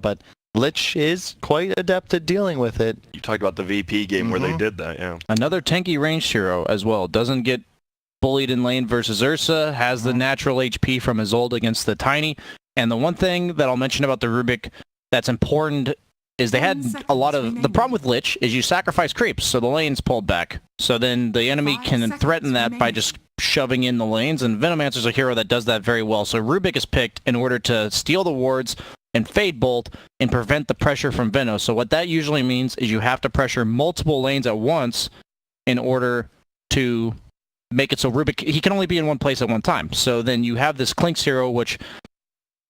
but Lich is quite adept at dealing with it. You talked about the VP game where they did that, yeah. Another tanky ranged hero as well. Doesn't get bullied in lane versus Ursa, has the natural HP from his ult against the Tiny. And the one thing that I'll mention about the Rubik that's important is they had a lot of... The problem with Lich is you sacrifice creeps, so the lane's pulled back. So then the enemy can threaten that by just shoving in the lanes, and Venomancer's a hero that does that very well. So Rubik is picked in order to steal the wards and Fade Bolt and prevent the pressure from Veno. So what that usually means is you have to pressure multiple lanes at once in order to make it so Rubik, he can only be in one place at one time. So then you have this Clinks hero which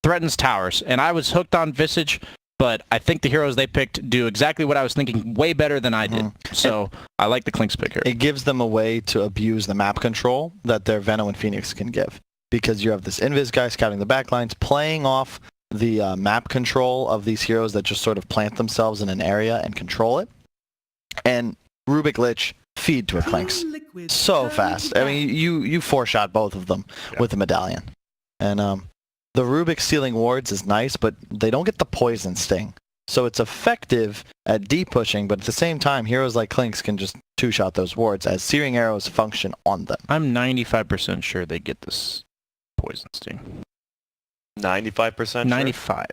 threatens towers. And I was hooked on Visage, but I think the heroes they picked do exactly what I was thinking, way better than I did. So I like the Clinks pick here. It gives them a way to abuse the map control that their Veno and Phoenix can give. Because you have this Invis guy scouting the backlines, playing off the map control of these heroes that just sort of plant themselves in an area and control it. And Rubik Lich feed to a Clinks so fast. I mean, you four-shot both of them with the medallion. And the Rubik stealing wards is nice, but they don't get the poison sting. So it's effective at deep pushing, but at the same time, heroes like Clinks can just two-shot those wards as searing arrows function on them. I'm 95% sure they get this poison sting. 95%? 95.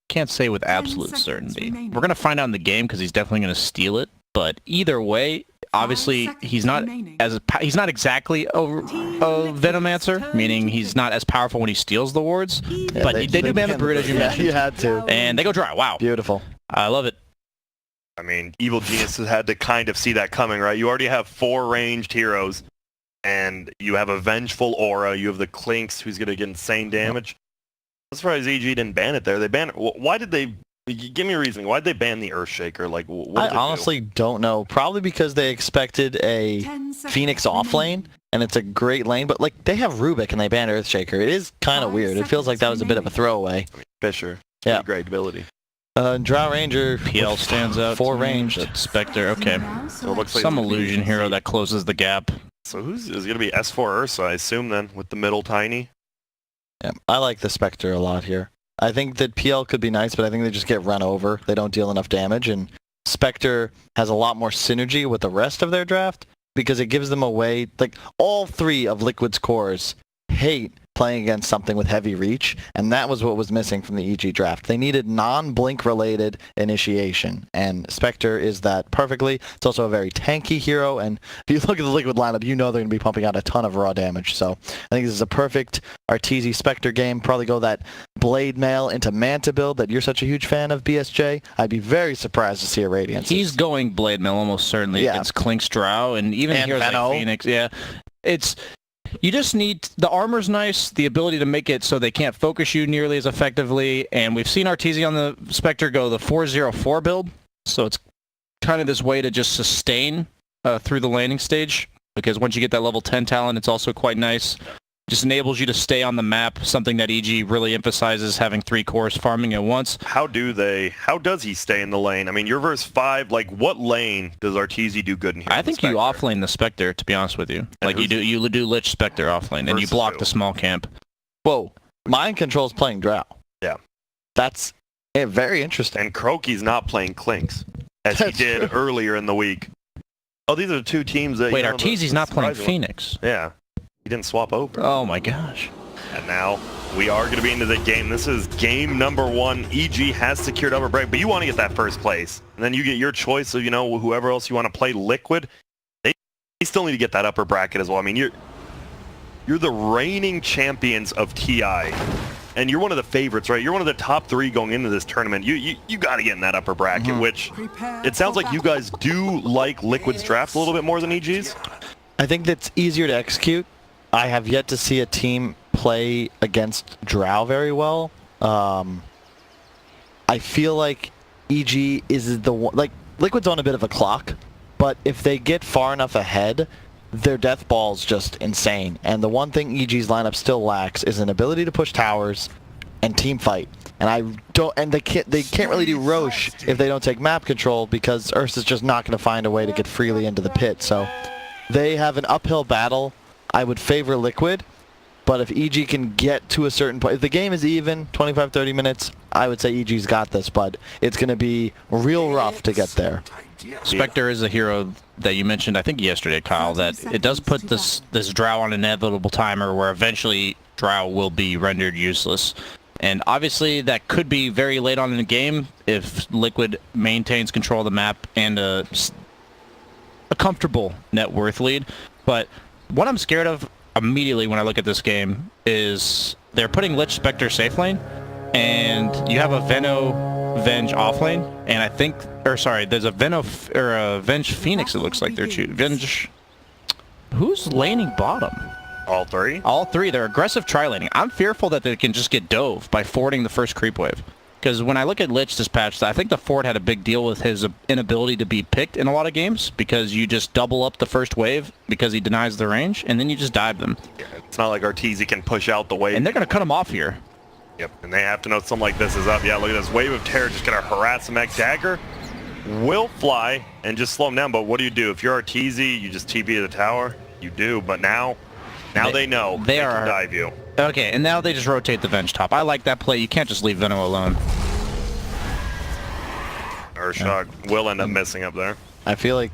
Can't say with absolute certainty. We're going to find out in the game because he's definitely going to steal it. But either way, obviously he's not exactly a Venomancer, meaning he's not as powerful when he steals the wards. Yeah, but they do ban the Brute, as you mentioned. You had to. And they go dry. Wow. Beautiful. I love it. I mean, Evil Genius has had to kind of see that coming, right? You already have 4 ranged heroes, and you have a Vengeful Aura. You have the Clinks, who's going to get insane damage. I'm surprised EG didn't ban it there. They banned it. Why did they... Give me a reasoning. Why did they ban the Earthshaker? Like, what I honestly don't know. Probably because they expected a Phoenix off lane, and it's a great lane. But, like, they have Rubik, and they banned Earthshaker. It is kind of weird. It feels like that was a bit of a throwaway. I mean, Fisher. Yeah. Great ability. Drow Ranger. PL stands out. 4 ranged. Spectre, okay. So it looks like some illusion hero that closes the gap. So is going to be S4 Ursa, I assume, then, with the middle Tiny? Yeah, I like the Spectre a lot here. I think that PL could be nice, but I think they just get run over. They don't deal enough damage, and Spectre has a lot more synergy with the rest of their draft because it gives them a way, like, all 3 of Liquid's cores hate playing against something with heavy reach, and that was what was missing from the EG draft. They needed non-blink related initiation, and Spectre is that perfectly. It's also a very tanky hero, and if you look at the Liquid lineup, you know they're going to be pumping out a ton of raw damage. So I think this is a perfect Arteezy Spectre game. Probably go that Blade Mail into Manta build that you're such a huge fan of, BSJ. I'd be very surprised to see a Radiance. He's going Blade Mail almost certainly against Clinks Drow, and even heroes like Phoenix. Yeah, it's... You just need, the armor's nice, the ability to make it so they can't focus you nearly as effectively, and we've seen Arteezy on the Spectre go the 4-0-4 build, so it's kind of this way to just sustain through the landing stage, because once you get that level 10 talent, it's also quite nice. Just enables you to stay on the map, something that EG really emphasizes, having 3 cores farming at once. How does he stay in the lane? I mean, you're verse 5, like, what lane does Arteezy do good in here? I think you offlane the Spectre, to be honest with you. Like, you do Lich Spectre offlane, and you block the small camp. Whoa, Mind Control's playing Drow. Yeah. That's very interesting. And Croaky's not playing Clinks, as he did earlier in the week. Oh, these are 2 teams that... Wait, Arteezy's not playing Phoenix. Yeah. He didn't swap over. Oh my gosh. And now we are going to be into the game. This is game number 1. EG has secured upper break, but you want to get that first place. And then you get your choice of, whoever else you want to play Liquid. They still need to get that upper bracket as well. I mean, you're the reigning champions of TI. And you're one of the favorites, right? You're one of the top 3 going into this tournament. You got to get in that upper bracket, which it sounds like you guys do like Liquid's draft a little bit more than EG's. I think that's easier to execute. I have yet to see a team play against Drow very well. I feel like EG is the one, like, Liquid's on a bit of a clock, but if they get far enough ahead, their death ball's just insane. And the one thing EG's lineup still lacks is an ability to push towers and team fight. And they can't really do Roche if they don't take map control, because Ursa's just not going to find a way to get freely into the pit. So they have an uphill battle. I would favor Liquid, But if EG can get to a certain point, if the game is even, 25, 30 minutes, I would say EG's got this, but it's going to be real rough to get there. Spectre is a hero that you mentioned, I think yesterday, Kyle, that it does put this Drow on an inevitable timer where eventually Drow will be rendered useless. And obviously that could be very late on in the game if Liquid maintains control of the map and a comfortable net worth lead. But what I'm scared of immediately when I look at this game is they're putting Lich Spectre safe lane, and you have a Venge off lane, and I think, or sorry, there's a Venge Phoenix. It looks like they're choosing Venge. Who's laning bottom? All three? All three. They're aggressive tri-laning. I'm fearful that they can just get dove by fording the first creep wave. Because when I look at Lich this patch, I think the Ford had a big deal with his inability to be picked in a lot of games, because you just double up the first wave because he denies the range, and then you just dive them. Yeah, it's not like Arteezy can push out the wave. And they're going to cut him off here. Yep, and they have to know something like this is up. Yeah, look at this wave of terror just going to harass him. Dagger will fly and just slow him down, but what do? If you're Arteezy, you just TP to the tower? You do, but now they know they can dive you. Okay, and now they just rotate the Venge top. I like that play. You can't just leave Veno alone. Urshok will end up missing up there. I feel like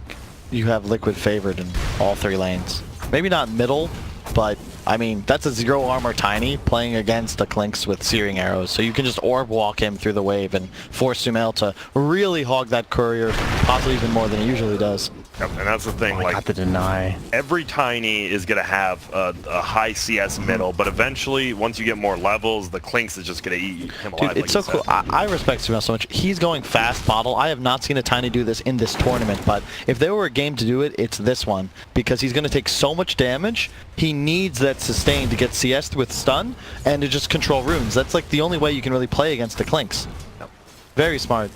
you have Liquid favored in all three lanes. Maybe not middle, but I mean, that's a 0 armor Tiny playing against the Clinks with Searing Arrows. So you can just orb walk him through the wave and force Sumail to really hog that courier, possibly even more than he usually does. Yep, and that's the thing. I got the deny. Every Tiny is going to have a high CS middle, but eventually, once you get more levels, the Clinks is just going to eat him alive. Dude, it's so cool. I respect Sumail so much. He's going fast bottle. I have not seen a Tiny do this in this tournament, but if there were a game to do it, it's this one, because he's going to take so much damage. He needs that sustain to get CS'd with stun and to just control runes. That's like the only way you can really play against the Clinks. Yep. Very smart.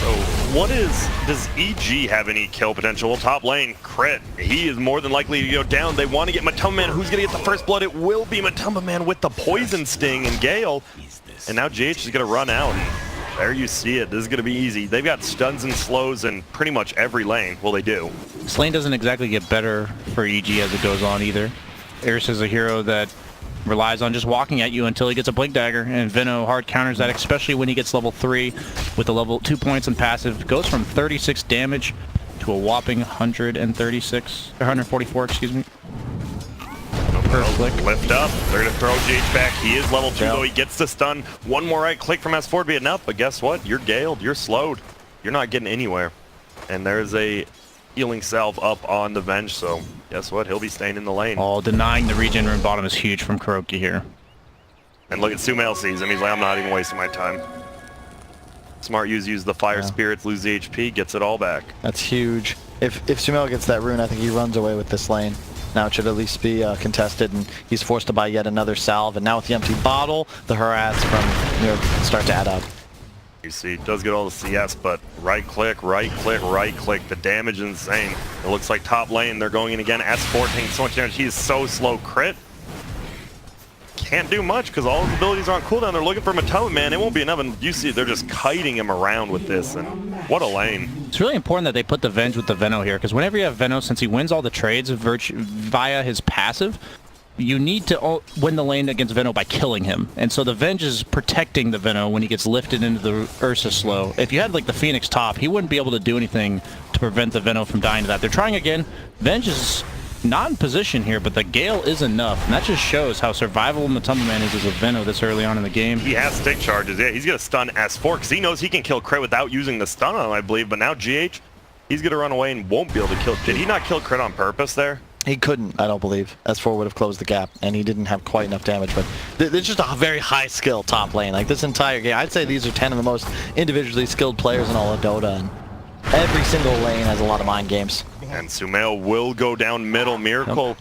So does EG have any kill potential? Well, top lane, Crit, he is more than likely to go down. They want to get Matumba Man. Who's going to get the first blood? It will be Matumba Man with the Poison Sting and Gale. And now GH is going to run out. And there you see it. This is going to be easy. They've got stuns and slows in pretty much every lane. Well, they do. This lane doesn't exactly get better for EG as it goes on either. Eris is a hero that relies on just walking at you until he gets a Blink Dagger, and Veno hard counters that, especially when he gets level 3 with the level 2 points and passive. Goes from 36 damage to a whopping 144, excuse me. Per click. Lift up. They're going to throw GH back. He is level 2, though. He gets the stun. One more right click from S4 to be enough, but guess what? You're Galed. You're slowed. You're not getting anywhere. And there's a healing salve up on the Venge, so guess what? He'll be staying in the lane. Oh, denying the regen rune bottom is huge from Kuroki here. And look at Sumail sees him. He's like, I'm not even wasting my time. Smart use the Fire Spirits, lose the HP, gets it all back. That's huge. If Sumail gets that rune, I think he runs away with this lane. Now it should at least be contested, and he's forced to buy yet another salve. And now with the empty bottle, the harass from start to add up. You see, it does get all the CS, but right click, right click, right click. The damage is insane. It looks like top lane, they're going in again. S4 taking so much damage. He is so slow. Crit can't do much because all his abilities are on cooldown. They're looking for Matumba Man. It won't be enough, and you see they're just kiting him around with this, and what a lane. It's really important that they put the Venge with the Veno here, because whenever you have Veno, since he wins all the trades via his passive, you need to win the lane against Veno by killing him. And so the Venge is protecting the Veno when he gets lifted into the Ursa slow. If you had like the Phoenix top, he wouldn't be able to do anything to prevent the Veno from dying to that. They're trying again. Venge is not in position here, but the Gale is enough. And that just shows how survivable Matumba Man is as a Veno this early on in the game. He has stick charges. Yeah, he's going to stun S4 because he knows he can kill Crit without using the stun on him, I believe. But now GH, he's going to run away and won't be able to kill. Did he not kill Crit on purpose there? He couldn't, I don't believe. S4 would have closed the gap, and he didn't have quite enough damage, but it's just a very high skill top lane. Like this entire game, I'd say these are 10 of the most individually skilled players in all of Dota, and every single lane has a lot of mind games. And Sumail will go down middle. Miracle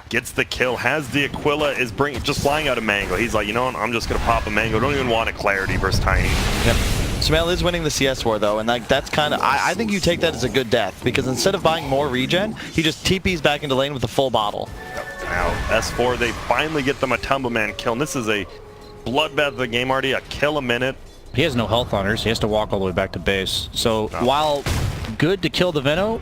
gets the kill, has the Aquila, is just flying out a Mango. He's like, you know what, I'm just going to pop a Mango. Don't even want a Clarity versus Tiny. Yep. Sumail is winning the CS war though, and that's kind of, I think you take that as a good death, because instead of buying more regen, he just TPs back into lane with a full bottle. Now, S4, they finally get the Matumba Man kill, and this is a bloodbath of the game already, a kill a minute. He has no health on her, so he has to walk all the way back to base. So while good to kill the Veno.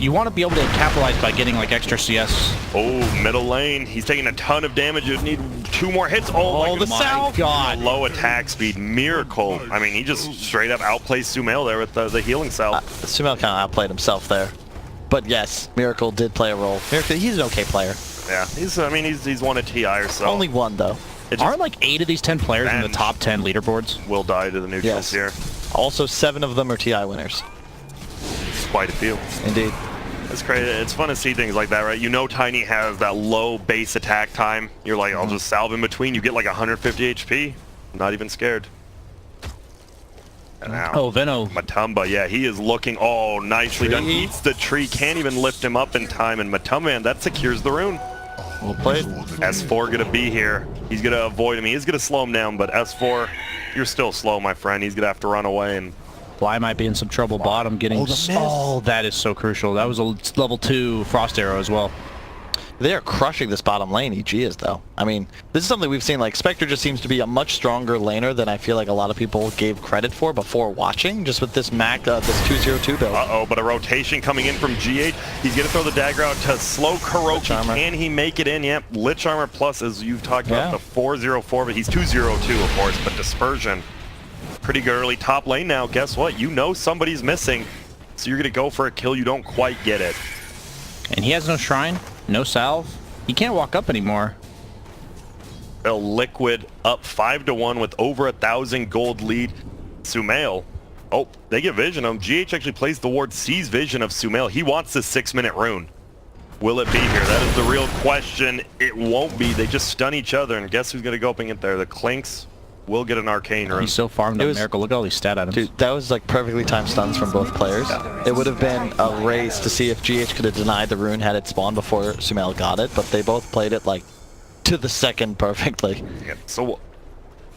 You want to be able to capitalize by getting like extra CS. Oh, middle lane. He's taking a ton of damage. You need 2 more hits. Oh, the Salve. God. Low attack speed. Miracle. I mean, he just straight up outplays Sumail there with the healing salve. Sumail kind of outplayed himself there. But yes, Miracle did play a role. Miracle, he's an okay player. Yeah, he's won a TI or so. Only one, though. Aren't like 8 of these 10 players in the top 10 leaderboards? Will die to the neutrals here. Also, 7 of them are TI winners. It's quite a few. Indeed. It's crazy. It's fun to see things like that, right? You know Tiny has that low base attack time. You're like, I'll just salve in between. You get like 150 HP. Not even scared. And now, Veno. Matumba, yeah, he is looking, nicely done. Eats the tree, can't even lift him up in time. And Matumba, man, that secures the rune. Well played. S4 gonna be here. He's gonna avoid him. He's gonna slow him down, but S4, you're still slow, my friend. He's gonna have to run away. And Fly might be in some trouble bottom getting... that is so crucial. That was a level 2 Frost Arrow as well. They are crushing this bottom lane, EG is, though. I mean, this is something we've seen. Like, Spectre just seems to be a much stronger laner than I feel like a lot of people gave credit for before watching, just with this this 202 build. Uh-oh, but a rotation coming in from GH. He's going to throw the dagger out to slow Kuroki. Can he make it in? Yep, Lich Armor Plus, as you've talked about, the 404, but he's 202, of course, but Dispersion. Pretty good early top lane now. Guess what? You know somebody's missing, so you're going to go for a kill. You don't quite get it. And he has no shrine, no salve. He can't walk up anymore. Liquid up 5-1 with over 1,000 gold lead. Sumail. Oh, they get vision of him. GH actually plays the ward, sees vision of Sumail. He wants this 6-minute rune. Will it be here? That is the real question. It won't be. They just stun each other, and guess who's going to go up and get there? The Clinks will get an arcane rune. He's so farmed up Miracle. Look at all these stat items. Dude, that was like perfectly timed stuns from both players. It would have been a race to see if GH could have denied the rune had it spawned before Sumail got it, but they both played it like to the second perfectly. Yeah, so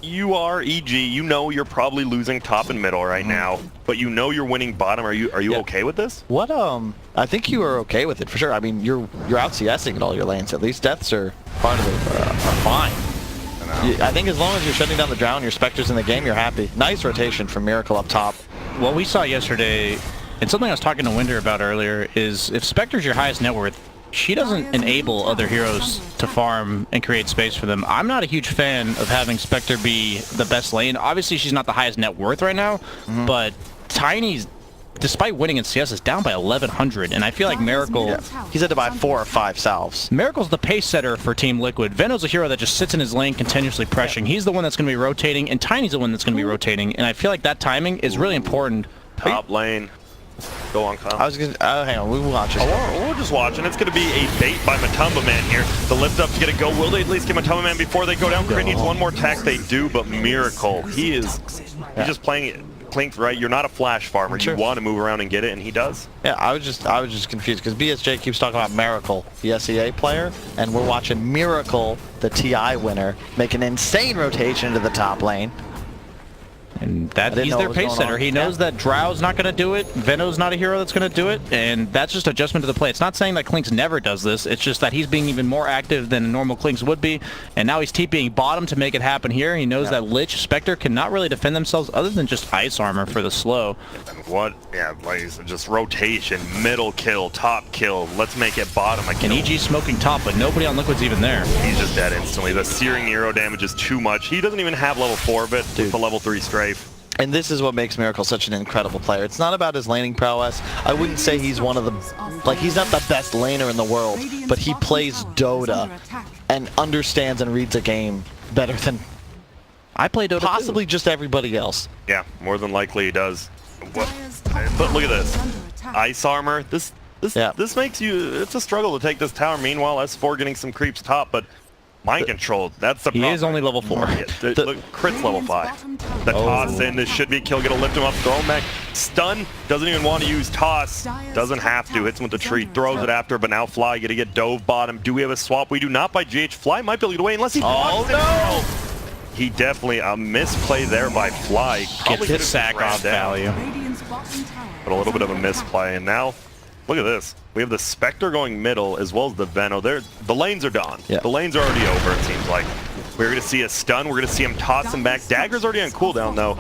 you are EG, you know you're probably losing top and middle right now, but you know you're winning bottom. Are you okay with this? What I think you are okay with it for sure. I mean, you're out CSing in all your lanes. At least deaths are part of it are fine. I think as long as you're shutting down the drown, your Spectre's in the game, you're happy. Nice rotation from Miracle up top. What we saw yesterday, and something I was talking to Winder about earlier, is if Spectre's your highest net worth, she doesn't enable other heroes to farm and create space for them. I'm not a huge fan of having Spectre be the best lane. Obviously, she's not the highest net worth right now, but Tiny's, despite winning in CS, is down by 1,100, and I feel like Miracle... He's had to buy 4 or 5 salves. Miracle's the pace setter for Team Liquid. Veno's a hero that just sits in his lane continuously pressuring. He's the one that's going to be rotating, and Tiny's the one that's going to be rotating, and I feel like that timing is really important. Top lane. Go on, Kyle. I was going to... hang on, we will watch it. We're just watching. It's going to be a bait by Matumba Man here. The lift up's going to go. Will they at least get Matumba Man before they go down? Crit needs one more attack. They do, but Miracle. He's just playing it. Clink, right? You're not a flash farmer. Sure. You want to move around and get it, and he does. Yeah, I was just confused because BSJ keeps talking about Miracle, the SEA player, and we're watching Miracle, the TI winner, make an insane rotation into the top lane. And he's their pace setter. He knows that Drow's not going to do it. Veno's not a hero that's going to do it. And that's just adjustment to the play. It's not saying that Clinks never does this. It's just that he's being even more active than a normal Clinks would be. And now he's TPing bottom to make it happen here. He knows that Lich, Spectre cannot really defend themselves other than just ice armor for the slow. What? Yeah, like just rotation, middle kill, top kill. Let's make it bottom. And EG smoking top, but nobody on Liquid's even there. He's just dead instantly. The searing Nero damage is too much. He doesn't even have level 4 of it with the level 3 strafe. And this is what makes Miracle such an incredible player. It's not about his laning prowess. I wouldn't say he's one of the... Like, he's not the best laner in the world, but he plays Dota and understands and reads a game better than... I play Dota possibly just everybody else. Yeah, more than likely he does. What? But look at this. Ice armor. This makes you... It's a struggle to take this tower. Meanwhile, S4 getting some creeps top, but... Mind control, that's the problem. He is only level 4. Look, crit's level 5. The toss in, this should be kill, gonna lift him up, throw him back. Stun, doesn't even want to use toss. Doesn't have to, hits him with the tree, throws it after, but now Fly gonna get dove bottom. Do we have a swap? We do not by GH. Fly might be able to get away unless he blocks it. He definitely, a misplay there by Fly. Gets his sack off value. But a little bit of a misplay, and now, look at this. We have the Spectre going middle as well as the Veno. The lanes are done. Yeah. The lanes are already over, it seems like. We're going to see a stun. We're going to see him toss him back. Dagger's already on cooldown, though.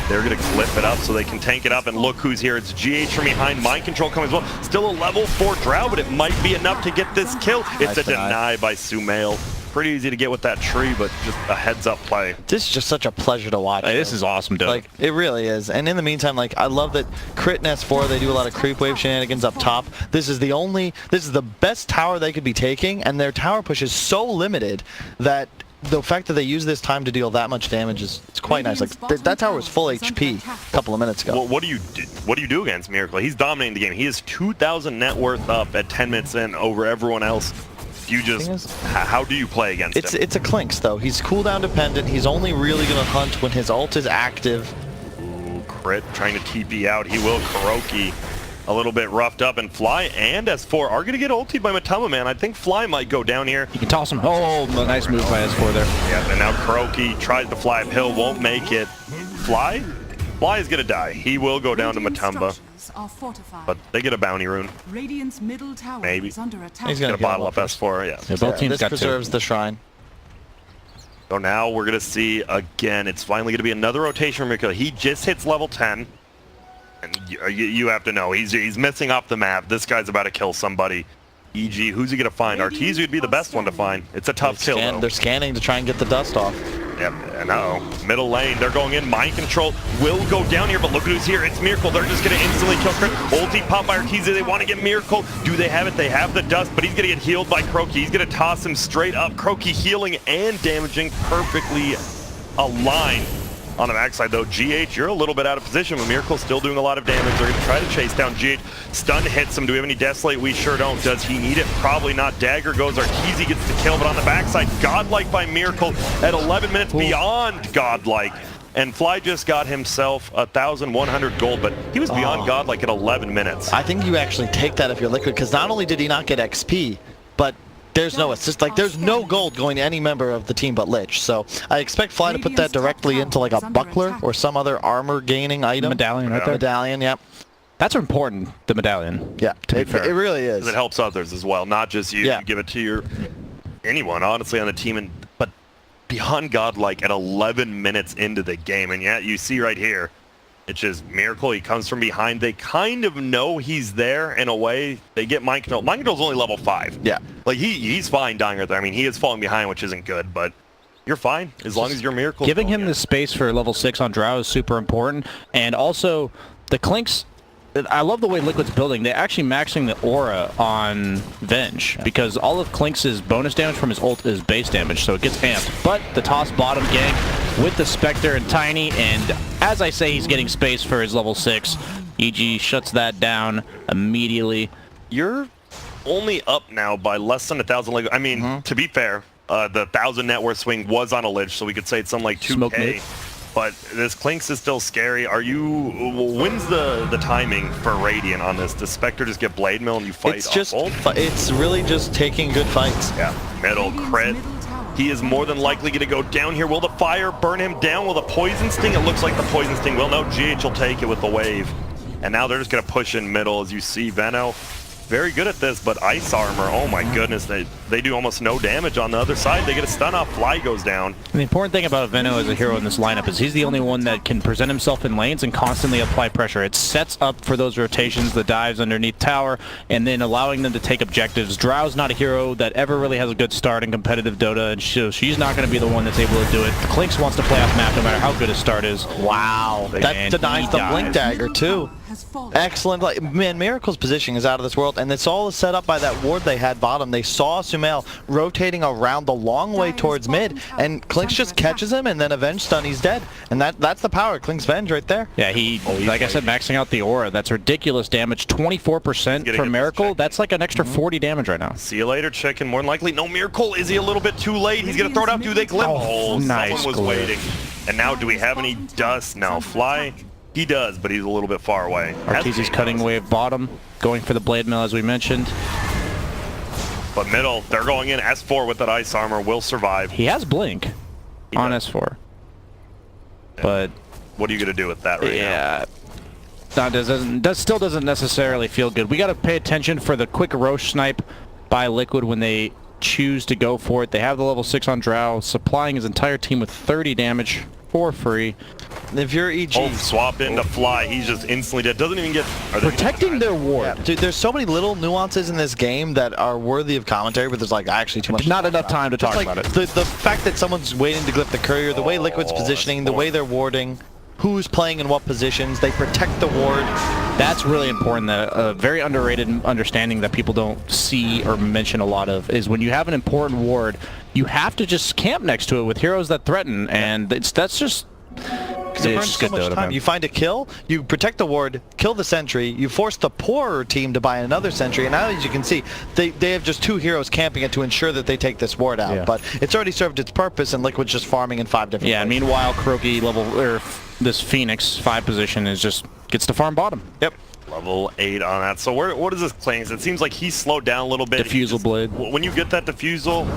They're going to clip it up so they can tank it up, and look who's here. It's GH from behind. Mind Control coming as well. Still a level 4 Drow, but it might be enough to get this kill. It's a deny by Sumail. Pretty easy to get with that tree, but just a heads-up play. This is just such a pleasure to watch. Hey, this is awesome, dude. Like, it really is. And in the meantime, like, I love that Crit and S4, they do a lot of creep wave shenanigans up top. This is the best tower they could be taking, and their tower push is so limited that the fact that they use this time to deal that much damage is quite nice. Like, that tower was full HP a couple of minutes ago. Well, what do you do against Miracle? He's dominating the game. He is 2,000 net worth up at 10 minutes in over everyone else. You just, how do you play against him? It's a Clinks, though. He's cooldown dependent. He's only really going to hunt when his ult is active. Ooh, Crit trying to TP out. He will. Kuroki a little bit roughed up, and Fly and S4 are going to get ultied by Matama, man. I think Fly might go down here. You can toss him. Oh, nice move by S4 there. Yeah, and now Kuroki tries to fly uphill, won't make it. Fly is going to die. He will go down to Matumba. But they get a bounty rune. Radiant's middle tower Maybe. is under attack. He's Get going a to bottle up S4, yeah. Both teams this got preserves the shrine. So now we're going to see, again, it's finally going to be another rotation from Miracle. He just hits level 10. And you have to know, he's missing off the map. This guy's about to kill somebody. EG, who's he going to find? Arteezy would be the best one to find. It's a tough kill, though. They're scanning to try and get the dust off. Yep, and middle lane, they're going in. Mind Control will go down here, but look at who's here. It's Miracle. They're just going to instantly kill Crit. Ulti pop by Arteezy. They want to get Miracle. Do they have it? They have the dust, but he's going to get healed by Kuroki. He's going to toss him straight up. Kuroki healing and damaging, perfectly aligned. On the backside, though, GH, you're a little bit out of position, but Miracle's still doing a lot of damage. They're going to try to chase down GH. Stun hits him. Do we have any Desolate? We sure don't. Does he need it? Probably not. Dagger goes. Arteezy gets the kill, but on the backside, Godlike by Miracle at 11 minutes beyond Godlike. And Fly just got himself 1,100 gold, but he was beyond Godlike at 11 minutes. I think you actually take that if you're Liquid, because not only did he not get XP, but there's no assist. Like, there's no gold going to any member of the team but Lich. So I expect Fly to put that directly into like a buckler or some other armor gaining item. Medallion right there. Medallion, yep. That's important, the medallion. Yeah, it really is. It helps others as well, not just you. Yeah. You give it to anyone, honestly, on the team. But beyond Godlike at 11 minutes into the game, and yet you see right here, it's just Miracle. He comes from behind. They kind of know he's there in a way. They get Mind Control. Mind Control's only level 5. Yeah. Like, he's fine dying right there. I mean, he is falling behind, which isn't good, but you're fine as long as you're Miracle. Giving him the space for level 6 on Drow is super important. And also, the Clinks, I love the way Liquid's building. They're actually maxing the aura on Venge, because all of Clinks' bonus damage from his ult is base damage, so it gets amped. But the toss bottom gank with the Spectre and Tiny, and as I say, he's getting space for his level 6. EG shuts that down immediately. You're only up now by less than 1,000. I mean, to be fair, the 1,000 net worth swing was on a Lich, so we could say it's something like 2K. But this Clinks is still scary. When's the timing for Radiant on this? Does Spectre just get Blade Mill and you fight It's really just taking good fights. Yeah, middle Crit. He is more than likely going to go down here. Will the fire burn him down? Will the Poison Sting? It looks like the Poison Sting will. No, GH will take it with the wave. And now they're just going to push in middle. As you see, Veno very good at this, but Ice Armor, oh my goodness, they do almost no damage on the other side. They get a stun off, Fly goes down. And the important thing about Veno as a hero in this lineup is he's the only one that can present himself in lanes and constantly apply pressure. It sets up for those rotations, the dives underneath tower, and then allowing them to take objectives. Drow's not a hero that ever really has a good start in competitive Dota, and so she's not going to be the one that's able to do it. Clinks wants to play off map no matter how good his start is. Wow. That denies the Blink Dagger, too. Excellent. Like, man, Miracle's positioning is out of this world, and it's all set up by that ward they had bottom. They saw Sumail rotating around the long way towards mid, and Clinks just catches him, and then Avenge stun, he's dead. And that's the power of Clinks Venge right there. Yeah, like I said, maxing out the aura. That's ridiculous damage. 24% for Miracle. That's like an extra 40 damage right now. See you later, chicken. More than likely, no Miracle. Is he a little bit too late? He's going to throw it out. Do they glip? Oh, nice someone was waiting. And now, do we have any dust? Now, Fly, he does, but he's a little bit far away. Arteezy's cutting wave bottom, going for the Blade Mill as we mentioned. But middle, they're going in. S4 with that Ice Armor will survive. He has Blink on S4. Yeah. But what are you going to do with that right now? Still doesn't necessarily feel good. We got to pay attention for the quick Roche snipe by Liquid when they choose to go for it. They have the level 6 on Drow, supplying his entire team with 30 damage. for free. If you're EG, Oh, swap into fly. He's just instantly dead. Doesn't even get... Protecting their ward. yeah, dude, there's so many little nuances in this game that are worthy of commentary, but there's like actually too much. Not enough time to talk Just, like, about it. The fact that someone's waiting to glyph the courier, the way Liquid's positioning, the way they're warding, who's playing in what positions, they protect the ward. That's really important. That a very underrated understanding that people don't see or mention a lot of is when you have an important ward, you have to just camp next to it with heroes that threaten, and that's just... Because it burns so much time. You find a kill, you protect the ward, kill the sentry, you force the poorer team to buy another sentry, and now as you can see, they have just 2 heroes camping it to ensure that they take this ward out. Yeah. But it's already served its purpose, and Liquid's just farming in 5 different Yeah, places. meanwhile, Kuroki this Phoenix 5 position is just gets to farm bottom. Yep. Level 8 on that. So what is this playing? It seems like he's slowed down a little bit. Diffusal blade. When you get that diffusal,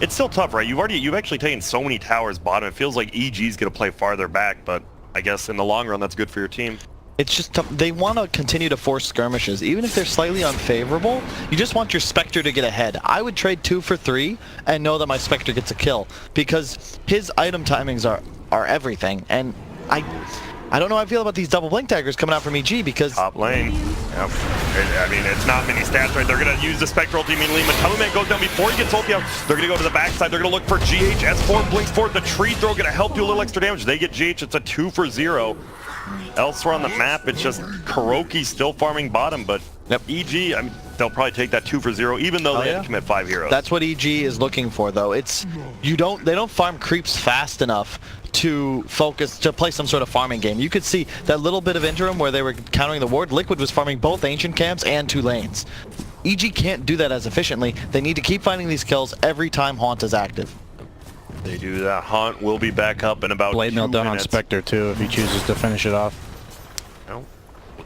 it's still tough, right? You've actually taken so many towers bottom. It feels like EG's going to play farther back, but I guess in the long run, that's good for your team. It's just tough. They want to continue to force skirmishes. Even if they're slightly unfavorable, you just want your Spectre to get ahead. I would trade 2 for 3 and know that my Spectre gets a kill, because his item timings are everything. And I don't know how I feel about these double blink daggers coming out from EG, because... Top lane. Yep. I mean, it's not many stats, right? They're going to use the Spectral ulti immediately. Mataluman goes down before he gets ulti out. They're going to go to the backside. They're going to look for GH. S4 blinks forward. The tree throw going to help do a little extra damage. They get GH. It's a 2 for 0. Elsewhere on the map, it's just Kuroki still farming bottom, but EG, I mean, they'll probably take that 2 for 0, even though they had to commit 5 heroes. That's what EG is looking for, though. It's they don't farm creeps fast enough to focus to play some sort of farming game. You could see that little bit of interim where they were countering the ward. Liquid was farming both ancient camps and 2 lanes. EG can't do that as efficiently. They need to keep finding these kills every time Haunt is active. They do that. Haunt will be back up in about Blade 2 mill done minutes. on Spectre too if he chooses to finish it off. No.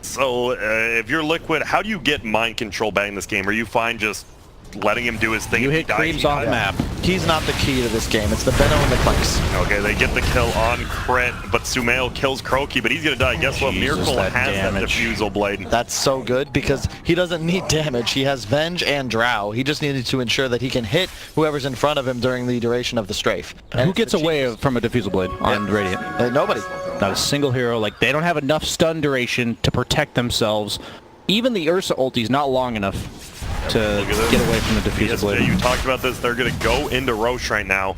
So if you're Liquid, how do you get mind control back in this game? Are you fine just letting him do his thing? You If he hit dies, creeps he off dies? map. He's not the key to this game. It's the Benno and the Clinks. Okay, they get the kill on crit, but Sumail kills Kuroki, but he's gonna die. Guess what? Jesus, Miracle that has that damage. diffusal blade. That's so good because he doesn't need damage. He has Venge and Drow. He just needed to ensure that he can hit whoever's in front of him during the duration of the strafe. Who gets away from a diffusal blade on Radiant? Nobody. Not a single hero. Like, they don't have enough stun duration to protect themselves. Even the Ursa ulti's not long enough to get away from the diffusal blade. You talked about this. They're going to go into Roche right now.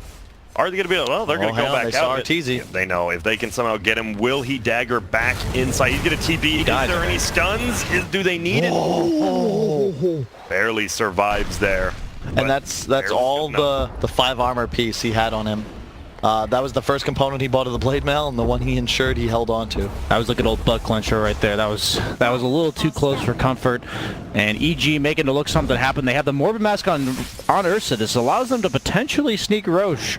Are they going to be... Well, they're going to go back they saw out. RTZ. They know. If they can somehow get him, will he dagger back inside? He's going to TP. Is there any stuns? Do they need it? Barely survives there. And that's all the 5 armor piece he had on him. That was the first component he bought of the blade mail, and the one he ensured he held on to. That was like an old butt clencher right there. That was a little too close for comfort. And EG making it look something happen. They have the Morbid Mask on Ursa. This allows them to potentially sneak Roche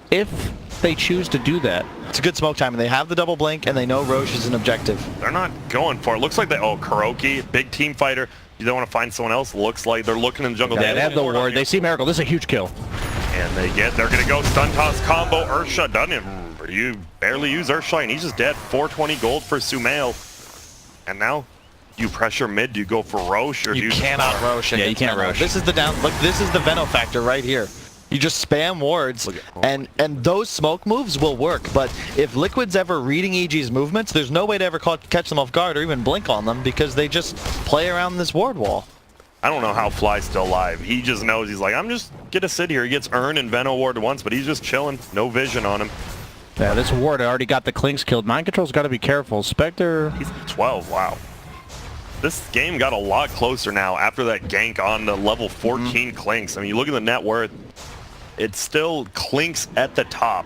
if they choose to do that. It's a good smoke time, and they have the double blink, and they know Roche is an objective. They're not going for it. Looks like they... Oh, Kuroki, big team fighter. You don't want to find someone else. Looks like they're looking in the jungle. Yeah, they have the ward. They see Miracle. This is a huge kill. And they're going to go stun toss combo. Ursha done him. You barely use Ursha, and he's just dead. 420 gold for Sumail. And now, do you pressure mid? Do you go for Roche? Or do You cannot Roche. Yeah, you can't Venno. Roche. This is the Look, this is the Venno factor right here. You just spam wards, and those smoke moves will work. But if Liquid's ever reading EG's movements, there's no way to ever catch them off guard or even blink on them because they just play around this ward wall. I don't know how Fly's still alive. He just knows. He's like, I'm just going to sit here. He gets Urn and Venno ward once, but he's just chilling. No vision on him. Yeah, this ward already got the Clinks killed. Mind Control's got to be careful. Spectre... He's 12. Wow. This game got a lot closer now after that gank on the level 14 Clinks. I mean, you look at the net worth, it's still Clinks at the top,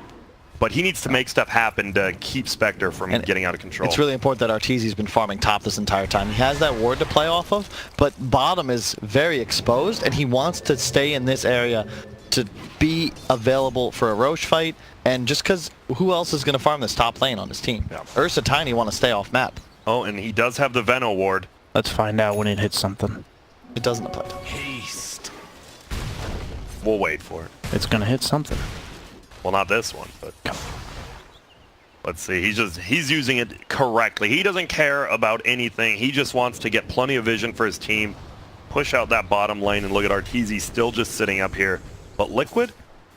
but he needs to make stuff happen to keep Spectre from getting out of control. It's really important that Arteezy's been farming top this entire time. He has that ward to play off of, but bottom is very exposed, and he wants to stay in this area to be available for a Roche fight, and just because who else is going to farm this top lane on his team? Yeah. Ursa Tiny want to stay off map. Oh, and he does have the Venno ward. Let's find out when it hits something. It doesn't apply. Haste. We'll wait for it. It's going to hit something. Well, not this one, but let's see. He's using it correctly. He doesn't care about anything. He just wants to get plenty of vision for his team, push out that bottom lane, and look at Arteezy still just sitting up here. But Liquid,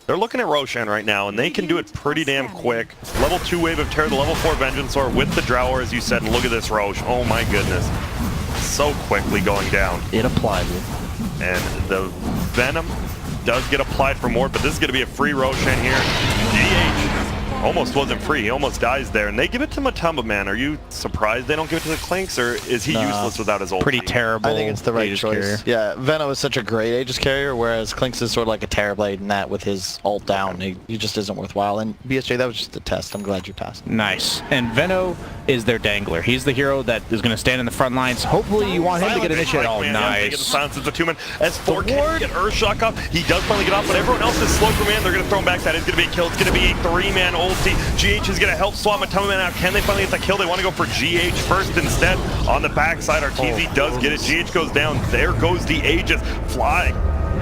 They're looking at Roshan right now, and they can do it pretty damn quick. Level 2 Wave of Terror, the level 4 Vengeance Sword with the Drower, as you said, and look at this Rosh. Oh my goodness. So quickly going down. It applied. And the Venom does get applied for more, but this is going to be a free Roshan here. GH almost wasn't free. He almost dies there. And they give it to Matumba Man. Are you surprised they don't give it to the Clinks, or is he useless without his ulti? Pretty terrible. I think it's the right Aegis choice. carrier. Yeah, Venom is such a great Aegis carrier, whereas Clinks is sort of like a Terrorblade in that with his ult down. He just isn't worthwhile. And BSJ, that was just a test. I'm glad you passed. Nice. And Veno is their dangler. He's the hero that is going to stand in the front lines. Hopefully you want him to get initiated. Oh, nice. Silence is the 2-man. S4 can't get Urshok up. He does finally get off, but everyone else is slow for man. They're going to throw him back. That is going to be a kill. It's going to be a 3-man ulti. GH is going to help swap Matumba Man out. Can they finally get the kill? They want to go for GH first instead. On the backside, Arteezy does get it. GH goes down. There goes the Aegis flying.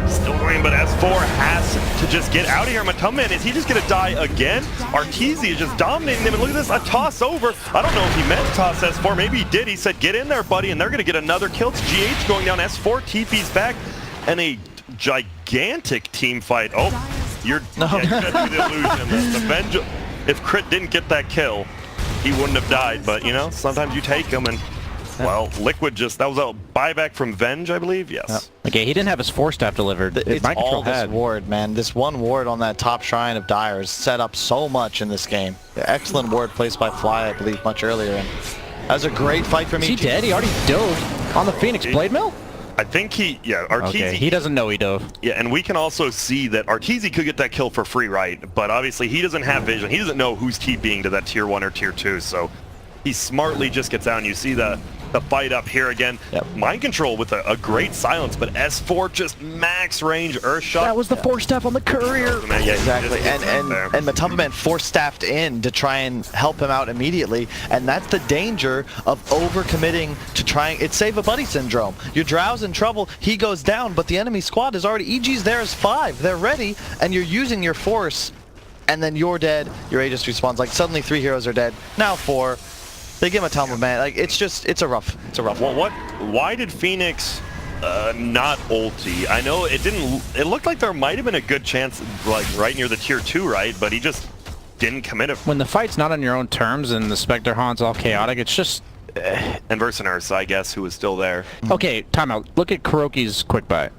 Still going, but S4 has to just get out of here. Matumba Man, is he just going to die again? Arteezy is just dominating them, and look at this, a toss over. I don't know if he meant toss S4. Maybe he did. He said, get in there, buddy, and they're going to get another kill. It's GH going down. S4 TP's back, and a gigantic team fight. Oh, you're the illusion. The Vengeance. If Crit didn't get that kill, he wouldn't have died, but, you know, sometimes you take him, and well, Liquid just, that was a buyback from Venge, I believe, yes. Yep. Okay, he didn't have his 4-staff delivered. It's all this ward, man. This one ward on that top shrine of Dire is set up so much in this game. The excellent ward placed by Fly, I believe, much earlier, and that was a great fight for me. Is he dead? He already dove on the Phoenix Blade Mill? I think Arteezy. Okay, he doesn't know he dove. Yeah, and we can also see that Arteezy could get that kill for free, right? But obviously he doesn't have vision. He doesn't know who's TPing to that tier 1 or tier 2, so he smartly just gets out, and you see the fight up here again. Yep. Mind control with a great silence, but S4 just max range Earthshot. That was the 4-staff on the courier. Yeah, Exactly, and Matumba Man force-staffed in to try and help him out immediately, and that's the danger of overcommitting to trying. It's save a buddy syndrome. Your Drow's in trouble, he goes down, but the enemy squad is already, EG's there as 5, they're ready, and you're using your force, and then you're dead, your Aegis respawns, like suddenly 3 heroes are dead, now 4. They give him a tumble, man. Like it's a rough one. Well, why did Phoenix not ulti? I know it didn't. It looked like there might have been a good chance, like right near the tier 2, right? But he just didn't commit it. When the fight's not on your own terms and the Spectre Haunt's all chaotic, it's just. And Versinursa, I guess, who was still there. Okay, timeout. Look at Kuroki's quick buy.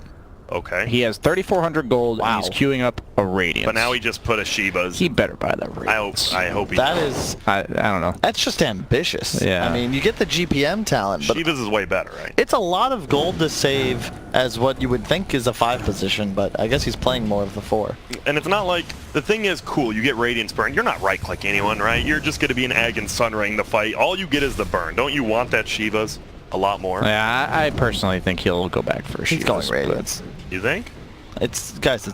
Okay. He has 3,400 gold, Wow. and he's queuing up a Radiance. But now he just put a Shiva's. He better buy that Radiance. I hope he That does. is, I don't know. that's just ambitious. Yeah. I mean, you get the GPM talent, but Shiva's is way better, right? it's a lot of gold to save as what you would think is a 5 position, but I guess he's playing more of the 4. And it's not like, the thing is, cool, you get Radiance Burn. You're not right-clicking anyone, right? You're just going to be an Ag and Sun Ring the fight. All you get is the burn. Don't you want that Shiva's a lot more? Yeah, I personally think he'll go back for He's going Radiance. You think? It's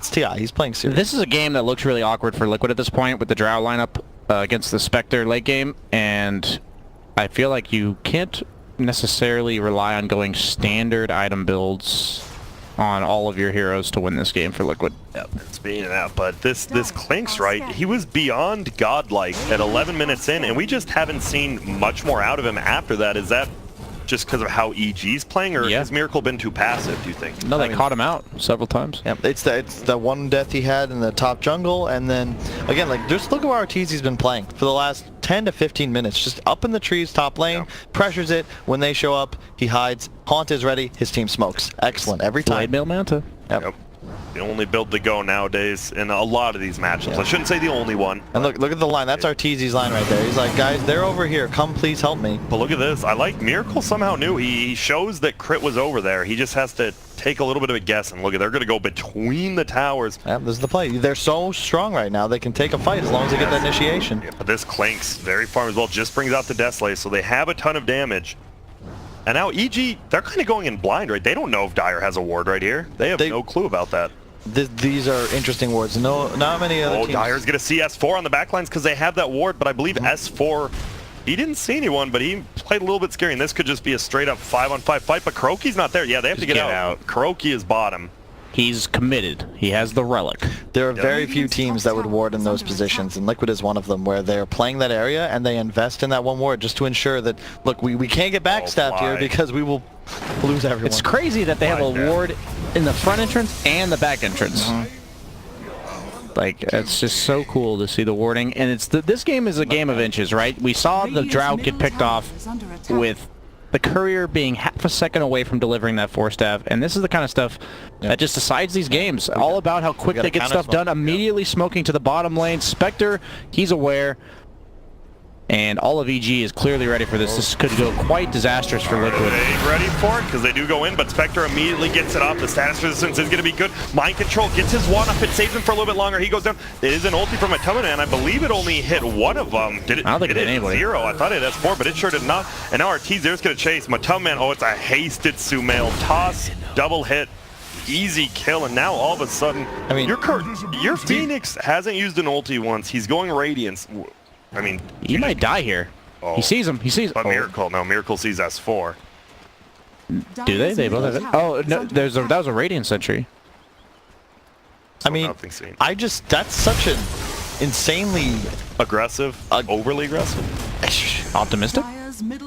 TI. He's playing serious. This is a game that looks really awkward for Liquid at this point with the Drow lineup against the Spectre late game, and I feel like you can't necessarily rely on going standard item builds on all of your heroes to win this game for Liquid. Yep, it's being out, but this Clinks, right? He was beyond godlike at 11 minutes in, and we just haven't seen much more out of him after that. Is that just because of how EG's playing, or has Miracle been too passive, do you think? No, they caught him out several times. Yeah, it's the one death he had in the top jungle, and then again, like just look at where Arteezy's been playing for the last 10 to 15 minutes, just up in the trees, top lane, pressures it. When they show up, he hides. Haunt is ready. His team smokes. Excellent every time. Blade Mail Manta. Yep. The only build to go nowadays in a lot of these matchups. Yeah. I shouldn't say the only one. And look at the line. That's Arteezy's line right there. He's like, guys, they're over here. Come, please help me. But look at this. I like Miracle somehow knew. He shows that Crit was over there. He just has to take a little bit of a guess. And look at, they're going to go between the towers. Yeah, this is the play. They're so strong right now. They can take a fight as long as they get that initiation. Yeah, but this Clinks very far as well. Just brings out the Deathslay, so they have a ton of damage. And now EG, they're kind of going in blind, right? They don't know if Dire has a ward right here. They have no clue about that. These are interesting wards. No, not many other teams. Dire's going to see S4 on the backlines because they have that ward, but I believe S4, he didn't see anyone, but he played a little bit scary, and this could just be a straight-up 5-on-5 fight, but Kuroki's not there. Yeah, they have to get out. Kuroki is bottom. He's committed. He has the relic. There are very few teams that would ward in those positions, and Liquid is one of them, where they're playing that area and they invest in that one ward just to ensure that, look, we can't get backstabbed here because we will lose everyone. It's crazy that they have a ward in the front entrance and the back entrance. Like, it's just so cool to see the warding. And it's this game is a game of inches, right? We saw the Drow get picked off with the Courier being half a second away from delivering that Force Staff. And this is the kind of stuff that just decides these games. All about how quick they get stuff done. Immediately smoking to the bottom lane. Spectre, he's aware. And all of EG is clearly ready for this. This could go quite disastrous for Liquid. They ain't ready for it because they do go in, but Spectre immediately gets it off. The status resistance is going to be good. Mind Control gets his one up. It saves him for a little bit longer. He goes down. It is an ulti from Matoma, and I believe it only hit one of them. Did it? I don't think it hit anybody. 0. I thought it had 4, but it sure did not. And now Ortiz there's going to chase. Matoma, oh, it's a hasted Sumail. Toss, double hit. Easy kill, and now all of a sudden, I mean, your Phoenix hasn't used an ulti once. He's going Radiance. I mean, he might die here. Oh. He sees him. He sees. But Miracle, no, Miracle sees S4. Do they? They both have it. Oh no, that was a Radiant Sentry. I mean, that's such an insanely aggressive, overly aggressive, optimistic.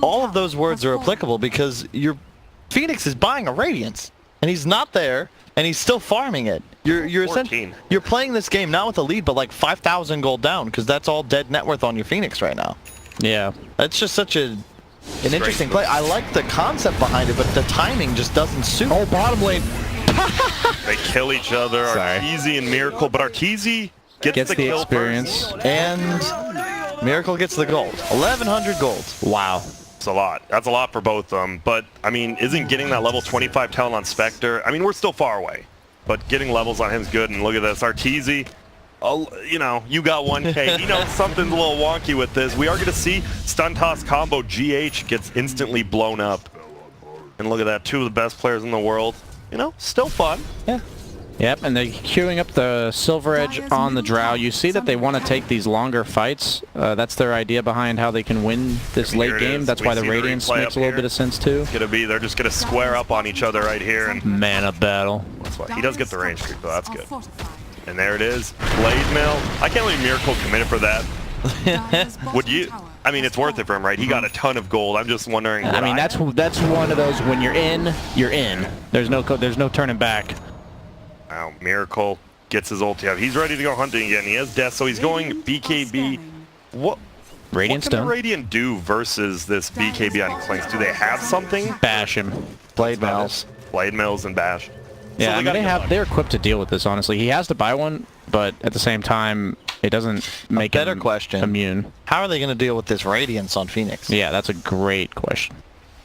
All of those words are applicable because your Phoenix is buying a Radiance, and he's not there, and he's still farming it. You're essentially you're playing this game not with a lead, but like 5,000 gold down, because that's all dead net worth on your Phoenix right now. Yeah, that's just such an interesting play. I like the concept behind it, but the timing just doesn't suit. Oh, bottom lane. They kill each other. Arteezy and Miracle, but Arteezy gets the kill experience, and Miracle gets the gold. 1,100 gold. Wow. It's a lot. That's a lot for both of them. But, I mean, isn't getting that level 25 talent on Spectre, I mean, we're still far away. But getting levels on him is good. And look at this. Arteezy, oh, you know, you got 1K. You know, something's a little wonky with this. We are going to see Stun Toss combo. GH gets instantly blown up. And look at that. 2 of the best players in the world. You know, still fun. Yeah. Yep, and they're queuing up the Silver Edge on the Drow. You see that they want to take these longer fights. That's their idea behind how they can win this late game. That's why the Radiance makes a little bit of sense too. They're just gonna square up on each other right here. And mana battle. That's why he does get the range creep, though. That's good. And there it is. Blade Mill. I can't believe Miracle committed for that. Would you? I mean, it's worth it for him, right? He got a ton of gold. I'm just wondering. I mean, that's one of those when you're in, you're in. There's no turning back. Wow, Miracle gets his ulti out. He's ready to go hunting again. He has death, so he's going BKB. What can the Radiant do versus this BKB on Clinks? Do they have something? Bash him. Blade Mills. Blade Mills and Bash. Yeah, so I mean, they're equipped to deal with this, honestly. He has to buy one, but at the same time, it doesn't make him immune. How are they going to deal with this Radiance on Phoenix? Yeah, that's a great question.